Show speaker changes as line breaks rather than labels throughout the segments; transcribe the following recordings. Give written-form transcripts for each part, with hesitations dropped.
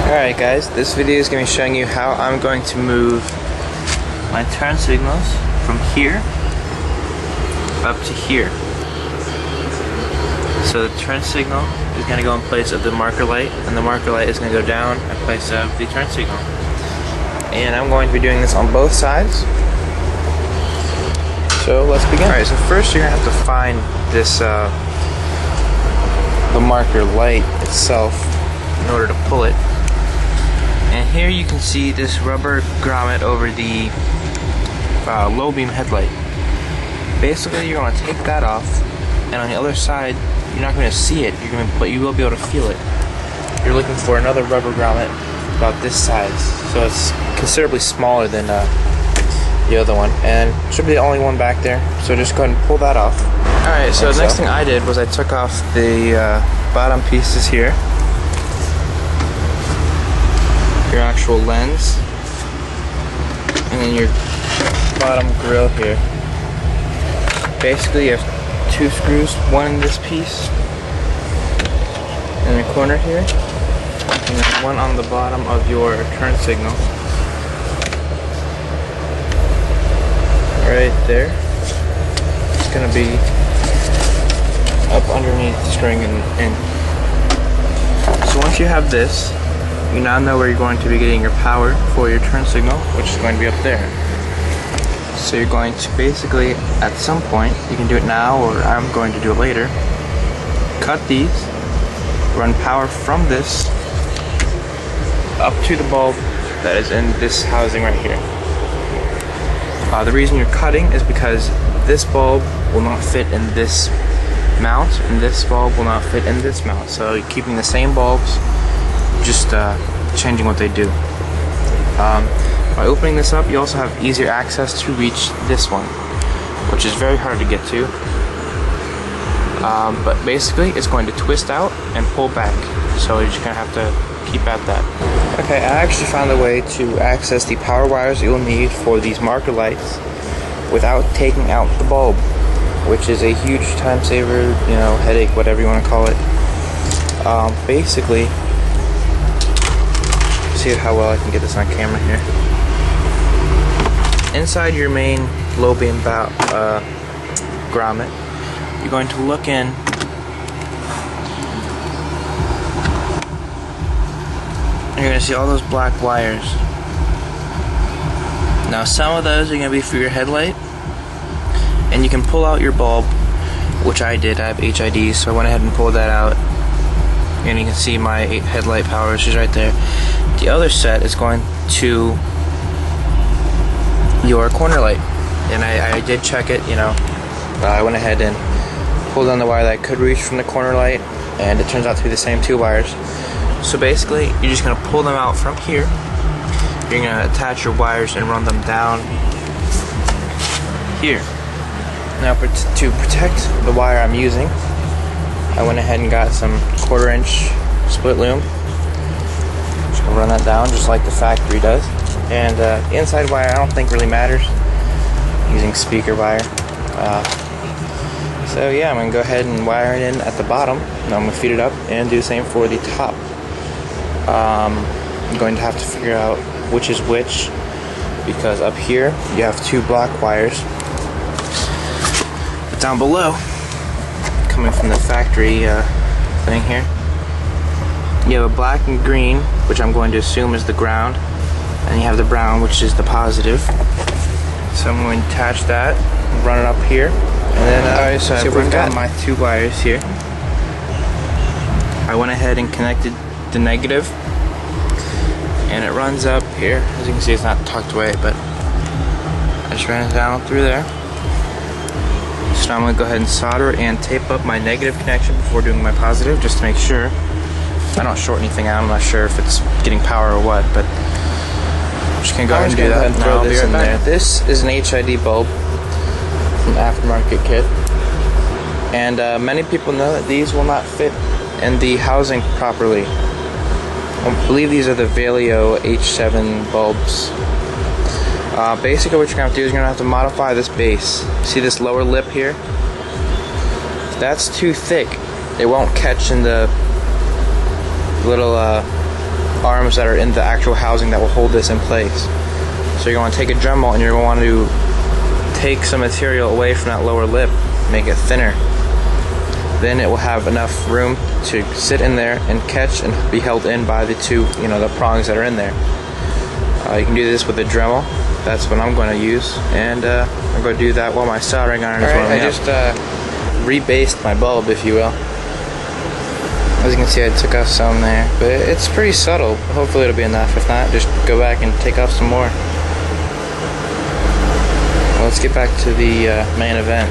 Alright guys, this video is going to be showing you how I'm going to move my turn signals from here up to here. So the turn signal is going to go in place of the marker light, and the marker light is going to go down in place of the turn signal. And I'm going to be doing this on both sides. So let's begin. Alright, so first you're going to have to find this the marker light itself in order to pull it. And here you can see this rubber grommet over the low beam headlight. Basically, you're going to take that off, and on the other side, you're not going to see it, but you will be able to feel it. You're looking for another rubber grommet about this size, so it's considerably smaller than the other one, and should be the only one back there. So just go ahead and pull that off. Alright, so the next thing I did was I took off the bottom pieces here, your actual lens, and then your bottom grill here. Basically you have two screws, one in this piece in the corner here, and then one on the bottom of your turn signal. Right there. It's going to be up underneath the string and so once you have this, you now know where you're going to be getting your power for your turn signal, which is going to be up there. So you're going to basically, at some point, you can do it now or I'm going to do it later, cut these, run power from this up to the bulb that is in this housing right here. The reason you're cutting is because this bulb will not fit in this mount, and this bulb will not fit in this mount. So you're keeping the same bulbs, just changing what they do. By opening this up, you also have easier access to reach this one, which is very hard to get to. But basically, it's going to twist out and pull back, so you're just going to have to keep at that. Okay, I actually found a way to access the power wires you'll need for these marker lights without taking out the bulb, which is a huge time saver, you know, headache, whatever you want to call it. Basically, see how well I can get this on camera here. Inside your main low beam grommet, you're going to look in and you're going to see all those black wires. Now some of those are going to be for your headlight, and you can pull out your bulb, which I did. I have HIDs, so I went ahead and pulled that out, and you can see my headlight power, which is right there. The other set is going to your corner light, and I did check it, you know. I went ahead and pulled on the wire that I could reach from the corner light, and it turns out to be the same two wires. So basically, you're just going to pull them out from here. You're going to attach your wires and run them down here. Now to protect the wire I'm using, I went ahead and got some 1/4 inch split loom. Just going to run that down just like the factory does. And the inside wire I don't think really matters, using speaker wire. So yeah, I'm going to go ahead and wire it in at the bottom. Now I'm going to feed it up and do the same for the top. I'm going to have to figure out which is which, because up here you have two black wires, but down below, coming from the factory thing here, you have a black and green, which I'm going to assume is the ground, and you have the brown, which is the positive. So I'm going to attach that, run it up here, and then alright, so I've run down my two wires here. I went ahead and connected the negative, and it runs up here. As you can see, it's not tucked away, but I just ran it down through there. So now I'm going to go ahead and solder and tape up my negative connection before doing my positive, just to make sure I don't short anything out. I'm not sure if it's getting power or what, but I'm just going to go ahead and do that, and throw this in there. This is an HID bulb, an aftermarket kit, and many people know that these will not fit in the housing properly. I believe these are the Valeo H7 bulbs. Basically what you're going to have to do is you're going to have to modify this base. See this lower lip here? That's too thick. It won't catch in the little arms that are in the actual housing that will hold this in place. So you're going to take a Dremel and you're going to want to take some material away from that lower lip, make it thinner. Then it will have enough room to sit in there and catch and be held in by the two, the prongs that are in there. You can do this with a Dremel. That's what I'm going to use, and I'm going to do that while my soldering iron is warming up. I just rebased my bulb, if you will. As you can see, I took off some there, but it's pretty subtle. Hopefully it'll be enough. If not, just go back and take off some more. Well, let's get back to the main event.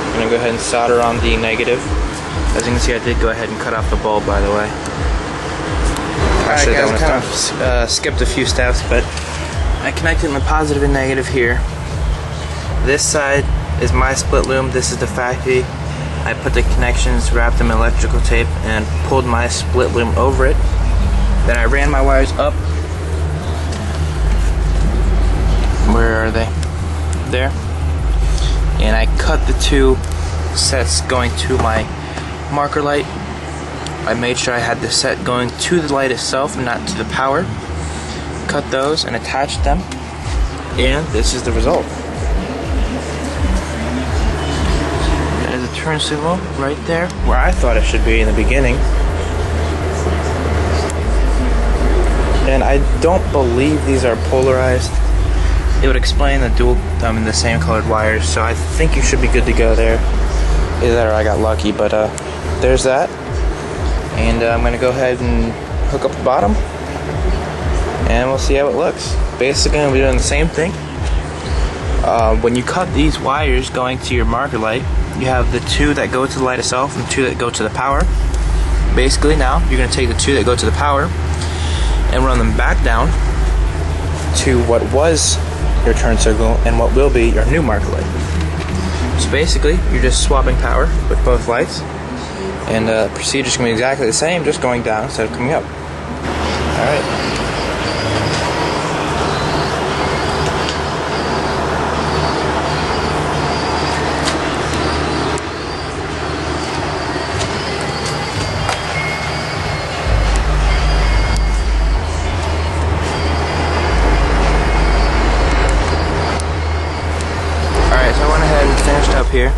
I'm going to go ahead and solder on the negative. As you can see, I did go ahead and cut off the bulb, by the way. Actually, that one kind of skipped a few steps, but I connected my positive and negative here. This side is my split loom. This is the factory. I put the connections, wrapped them in electrical tape, and pulled my split loom over it. Then I ran my wires up. Where are they? There. And I cut the two sets going to my marker light. I made sure I had the set going to the light itself and not to the power. Cut those and attached them, and this is the result. There's a turn signal right there where I thought it should be in the beginning. And I don't believe these are polarized. It would explain the dual, the same colored wires, so I think you should be good to go there. Either that or I got lucky, but there's that. And I'm going to go ahead and hook up the bottom, and we'll see how it looks. Basically, I'm going to be doing the same thing. When you cut these wires going to your marker light, you have the two that go to the light itself and two that go to the power. Basically, now you're going to take the two that go to the power and run them back down to what was your turn signal and what will be your new marker light. So basically, you're just swapping power with both lights. And the procedure's going to be exactly the same, just going down instead of coming up. Alright. Alright, so I went ahead and finished up here.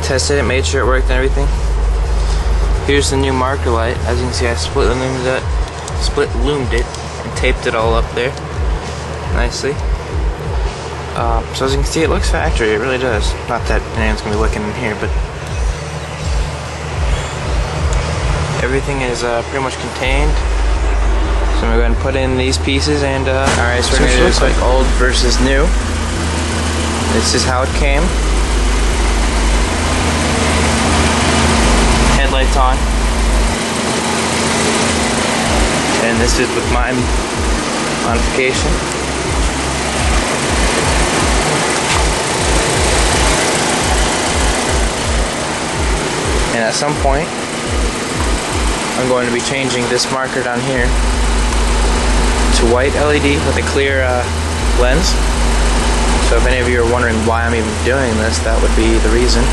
Tested it, made sure it worked and everything. Here's the new marker light. As you can see, I split loomed it and taped it all up there nicely. So as you can see, it looks factory. It really does. Not that anyone's gonna be looking in here, but everything is pretty much contained. So I'm gonna go ahead and put in these pieces, and all right. So we're gonna do this like old versus new. This is how it came. Headlights on, and this is with my modification. And at some point I'm going to be changing this marker down here to white LED with a clear lens. So if any of you are wondering why I'm even doing this, that would be the reason.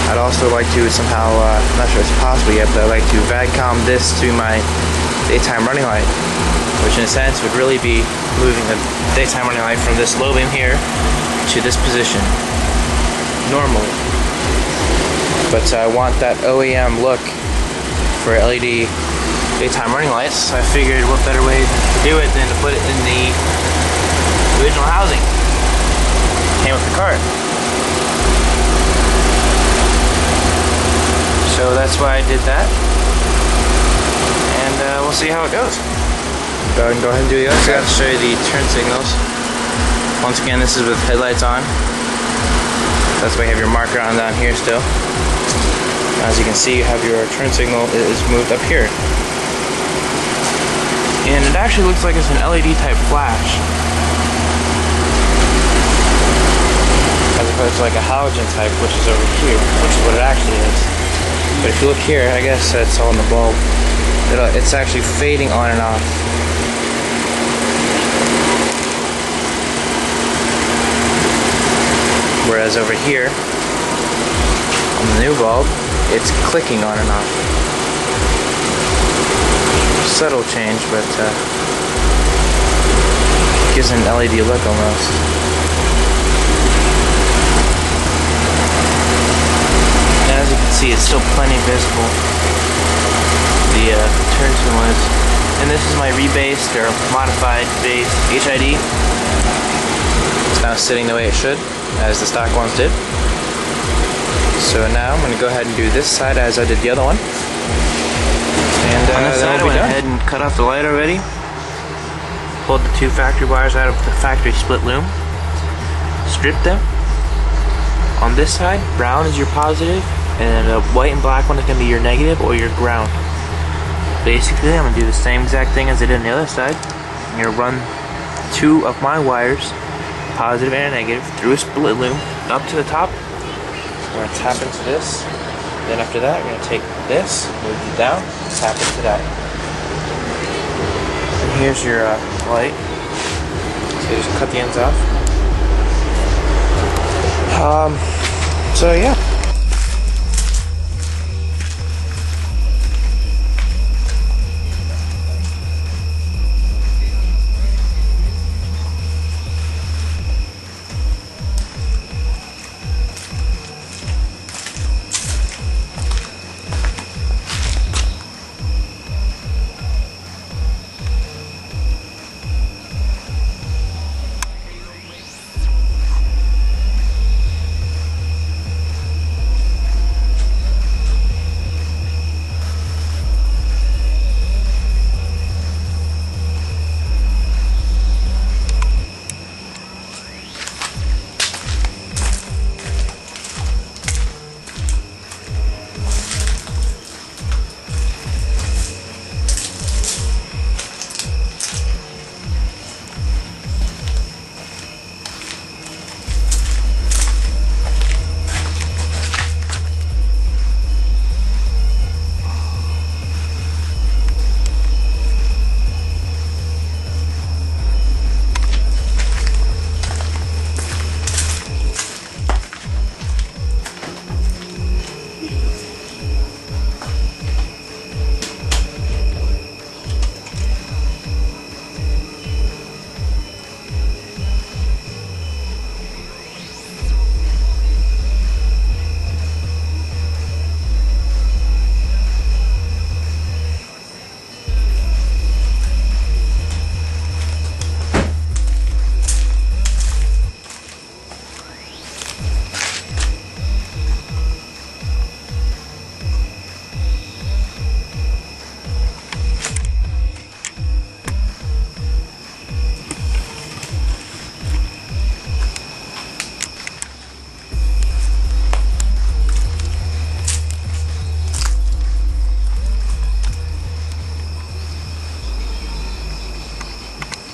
I'd also like to somehow, I'm not sure it's possible yet, but I'd like to vag-com this to my daytime running light, which in a sense would really be moving the daytime running light from this low beam here to this position, normally. But I want that OEM look for LED daytime running lights, so I figured what better way to do it than to put it in the original housing. Came with the cart. So that's why I did that, and we'll see how it goes. Go ahead and do the other side to show you the turn signals. Once again, this is with headlights on. That's why you have your marker on down here still. As you can see, you have your turn signal is moved up here. And it actually looks like it's an LED type flash, as opposed to like a halogen type, which is over here, which is what it actually is. But if you look here, I guess that's all in the bulb. It's actually fading on and off. Whereas over here, on the new bulb, it's clicking on and off. Subtle change, but gives an LED look almost. And as you can see, it's still plenty visible. The turn signal is, and this is my rebased or modified base HID. It's now sitting the way it should, as the stock ones did. So now I'm going to go ahead and do this side as I did the other one. And
on this side, I went ahead and cut off the light already. Pulled the 2 factory wires out of the factory split loom. Stripped them. On this side, brown is your positive, and the white and black one is going to be your negative or your ground. Basically, I'm going to do the same exact thing as I did on the other side. I'm going to run 2 of my wires, positive and negative, through a split loom up to the top. We're going to tap into this. Then after that, we're going to take this, move it down, and tap into that. And here's your light. So you just cut the ends off. So yeah,